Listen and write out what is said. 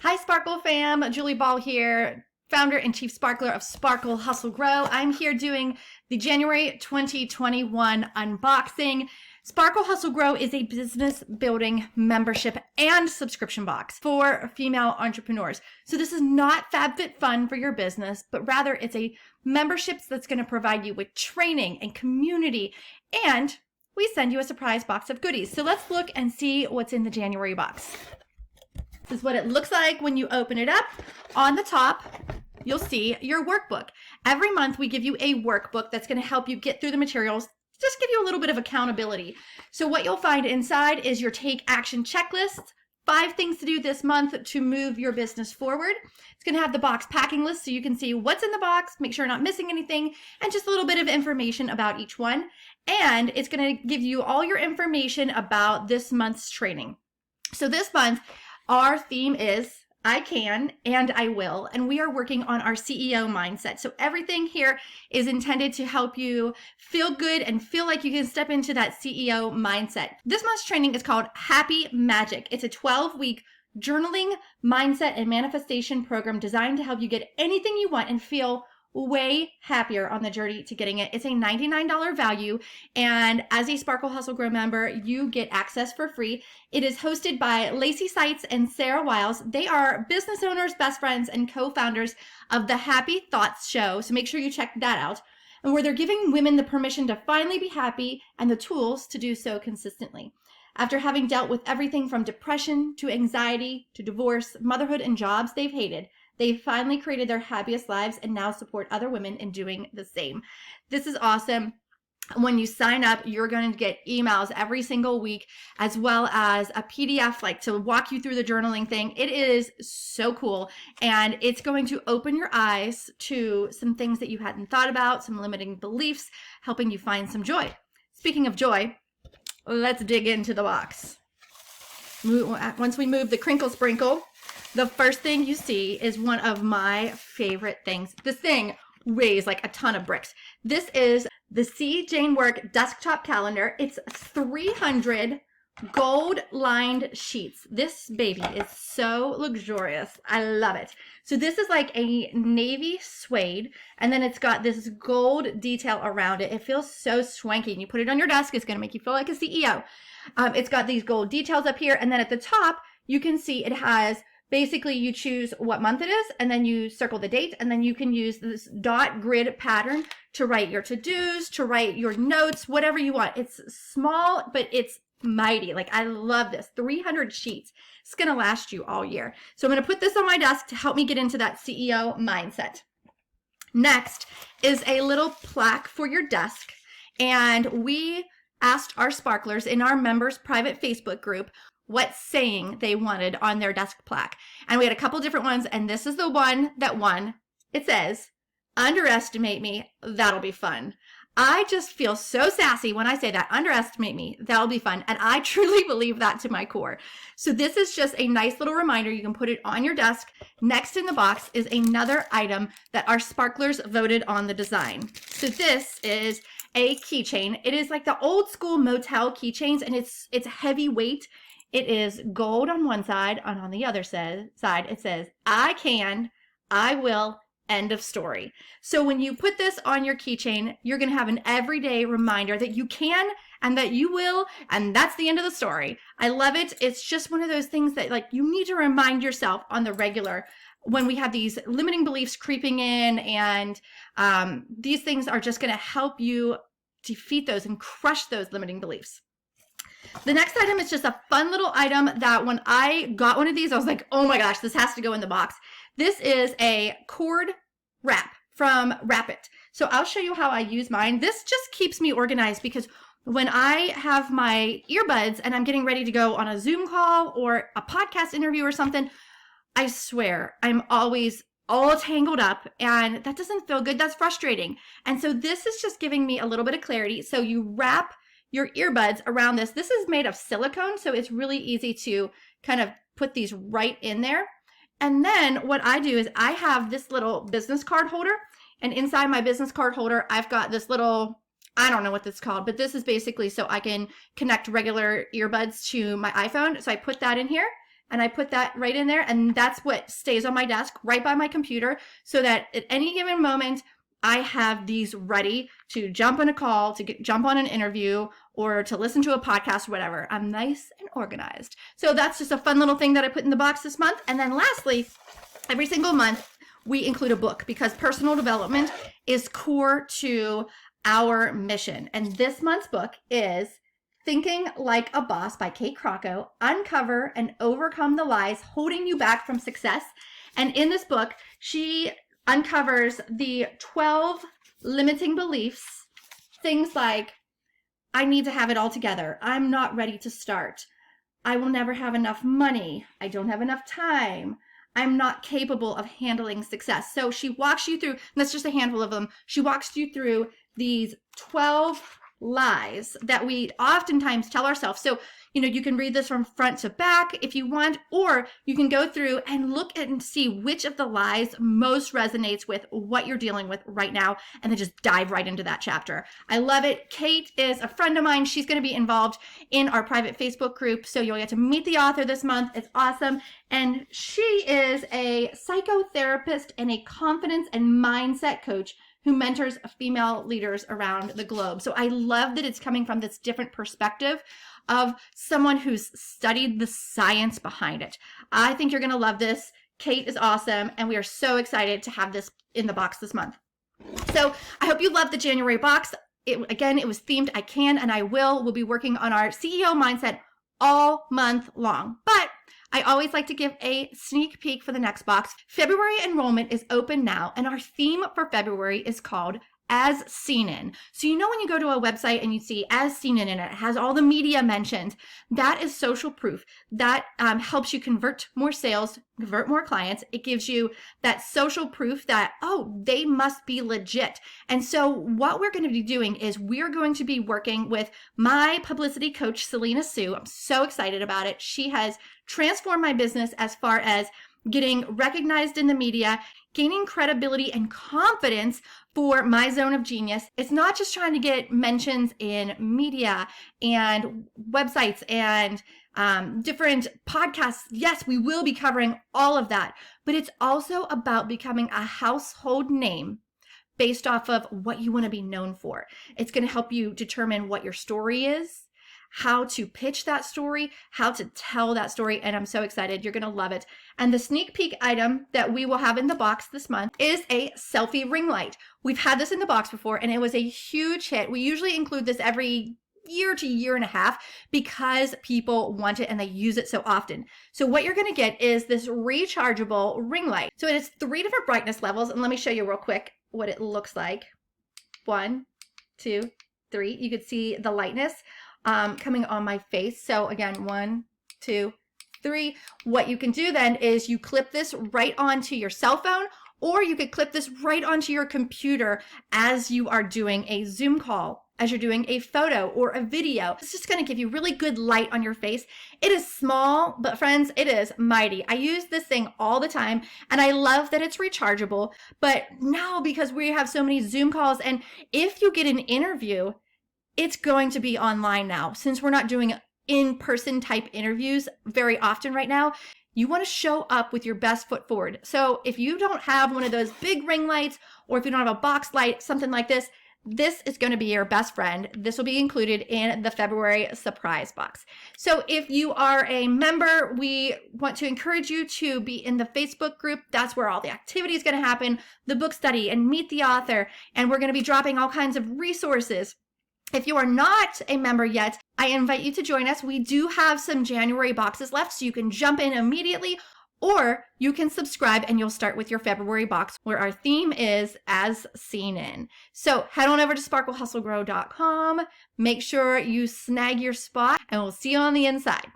Hi Sparkle fam, Julie Ball here, founder and chief sparkler of Sparkle Hustle Grow. I'm here doing the January 2021 unboxing. Sparkle Hustle Grow is a business building membership and subscription box for female entrepreneurs. So this is not FabFitFun for your business, but rather it's a membership that's going to provide you with training and community, and we send you a surprise box of goodies. So let's look and see what's in the January box. This is what it looks like when you open it up. On the top, you'll see your workbook. Every month we give you a workbook that's going to help you get through the materials, just give you a little bit of accountability. So what you'll find inside is your take action checklist, 5 things to do this month to move your business forward. It's going to have the box packing list so you can see what's in the box, make sure you're not missing anything, and just a little bit of information about each one. And it's going to give you all your information about this month's training. So this month, our theme is I can and I will, and we are working on our CEO mindset. So everything here is intended to help you feel good and feel like you can step into that CEO mindset. This month's training is called Happy Magic. It's a 12-week journaling, mindset, and manifestation program designed to help you get anything you want and feel way happier on the journey to getting it. It's a $99 value, and as a Sparkle Hustle Grow member, you get access for free. It is hosted by Lacey Seitz and Sarah Wiles. They are business owners, best friends, and co-founders of the Happy Thoughts show, so make sure you check that out. And where they're giving women the permission to finally be happy and the tools to do so consistently. After having dealt with everything from depression to anxiety to divorce, motherhood, and jobs they've hated, they finally created their happiest lives and now support other women in doing the same. This is awesome. When you sign up, you're going to get emails every single week, as well as a PDF like to walk you through the journaling thing. It is so cool, and it's going to open your eyes to some things that you hadn't thought about, some limiting beliefs, helping you find some joy. Speaking of joy, let's dig into the box. Once we move the crinkle sprinkle, the first thing you see is one of my favorite things. This thing weighs like a ton of bricks. This is the C. Jane Work desktop calendar. It's 300 gold-lined sheets. This baby is so luxurious. I love it. So this is like a navy suede, and then it's got this gold detail around it. It feels so swanky, and you put it on your desk, it's going to make you feel like a CEO. It's got these gold details up here, and then at the top, you can see it has basically, you choose what month it is, and then you circle the date, and then you can use this dot grid pattern to write your to-dos, to write your notes, whatever you want. It's small, but it's mighty. Like, I love this. 300 sheets. It's going to last you all year. So I'm going to put this on my desk to help me get into that CEO mindset. Next is a little plaque for your desk, and we asked our sparklers in our members private Facebook group what saying they wanted on their desk plaque. And we had a couple different ones, and this is the one that won. It says, underestimate me, that'll be fun. I just feel so sassy when I say that. Underestimate me, that'll be fun. And I truly believe that to my core. So this is just a nice little reminder. You can put it on your desk. Next in the box is another item that our sparklers voted on the design. So this is a keychain. It is like the old school motel keychains, and it's heavyweight. It is gold on one side, and on the other side, it says, I can, I will, end of story. So when you put this on your keychain, you're going to have an everyday reminder that you can and that you will, and that's the end of the story. I love it. It's just one of those things that, like, you need to remind yourself on the regular when we have these limiting beliefs creeping in, and these things are just going to help you defeat those and crush those limiting beliefs. The next item is just a fun little item that when I got one of these, I was like, oh my gosh, this has to go in the box. This is a cord wrap from Wrap It. So I'll show you how I use mine. This just keeps me organized, because when I have my earbuds and I'm getting ready to go on a Zoom call or a podcast interview or something, I swear I'm always all tangled up, and that doesn't feel good. That's frustrating. And so this is just giving me a little bit of clarity. So you wrap your earbuds around this. This is made of silicone, so it's really easy to kind of put these right in there. And then what I do is I have this little business card holder, and inside my business card holder, I've got this little, I don't know what this is called, but this is basically so I can connect regular earbuds to my iPhone. So I put that in here, and I put that right in there, and that's what stays on my desk right by my computer, so that at any given moment I have these ready to jump on a call, to jump on an interview, or to listen to a podcast, whatever. I'm nice and organized. So that's just a fun little thing that I put in the box this month. And then lastly, every single month we include a book, because personal development is core to our mission. And this month's book is Thinking Like a Boss by Kate Crocco. Uncover and overcome the lies holding you back from success. And in this book, she uncovers the 12 limiting beliefs, things like, I need to have it all together, I'm not ready to start, I will never have enough money, I don't have enough time, I'm not capable of handling success. So she walks you through, and that's just a handful of them, she walks you through these 12 lies that we oftentimes tell ourselves. So, you can read this from front to back if you want, or you can go through and look and see which of the lies most resonates with what you're dealing with right now, and then just dive right into that chapter. I love it. Kate is a friend of mine. She's going to be involved in our private Facebook group, so you'll get to meet the author this month. It's awesome. And she is a psychotherapist and a confidence and mindset coach who mentors female leaders around the globe. So I love that it's coming from this different perspective of someone who's studied the science behind it. I think you're going to love this. Kate is awesome, and we are so excited to have this in the box this month. So I hope you love the January box. It was themed I can and I will. We'll be working on our CEO mindset all month long. But I always like to give a sneak peek for the next box. February enrollment is open now, and our theme for February is called As Seen In. So when you go to a website and you see As Seen In and it has all the media mentioned, that is social proof. That helps you convert more sales, convert more clients. It gives you that social proof that, they must be legit. And so what we're going to be doing is we're going to be working with my publicity coach, Selena Sue. I'm so excited about it. She has transformed my business as far as getting recognized in the media, gaining credibility and confidence for my zone of genius. It's not just trying to get mentions in media and websites and different podcasts. Yes, we will be covering all of that, but it's also about becoming a household name based off of what you want to be known for. It's going to help you determine what your story is, how to pitch that story, how to tell that story, and I'm so excited. You're going to love it. And the sneak peek item that we will have in the box this month is a selfie ring light. We've had this in the box before, and it was a huge hit. We usually include this every year to year and a half because people want it and they use it so often. So what you're going to get is this rechargeable ring light. So it has 3 different brightness levels, and let me show you real quick what it looks like. 1, 2, 3. You can see the lightness coming on my face. So again, 1, 2, 3. What you can do then is you clip this right onto your cell phone, or you could clip this right onto your computer as you are doing a Zoom call, as you're doing a photo or a video. It's just going to give you really good light on your face. It is small, but friends, it is mighty. I use this thing all the time, and I love that it's rechargeable. But now, because we have so many Zoom calls, and if you get an interview, it's going to be online now. Since we're not doing in-person type interviews very often right now, you want to show up with your best foot forward. So if you don't have one of those big ring lights, or if you don't have a box light, something like this, this is going to be your best friend. This will be included in the February surprise box. So if you are a member, we want to encourage you to be in the Facebook group. That's where all the activity is going to happen, the book study, and meet the author. And we're going to be dropping all kinds of resources. If you are not a member yet, I invite you to join us. We do have some January boxes left, so you can jump in immediately, or you can subscribe and you'll start with your February box, where our theme is As Seen In. So head on over to sparklehustlegrow.com. Make sure you snag your spot, and we'll see you on the inside.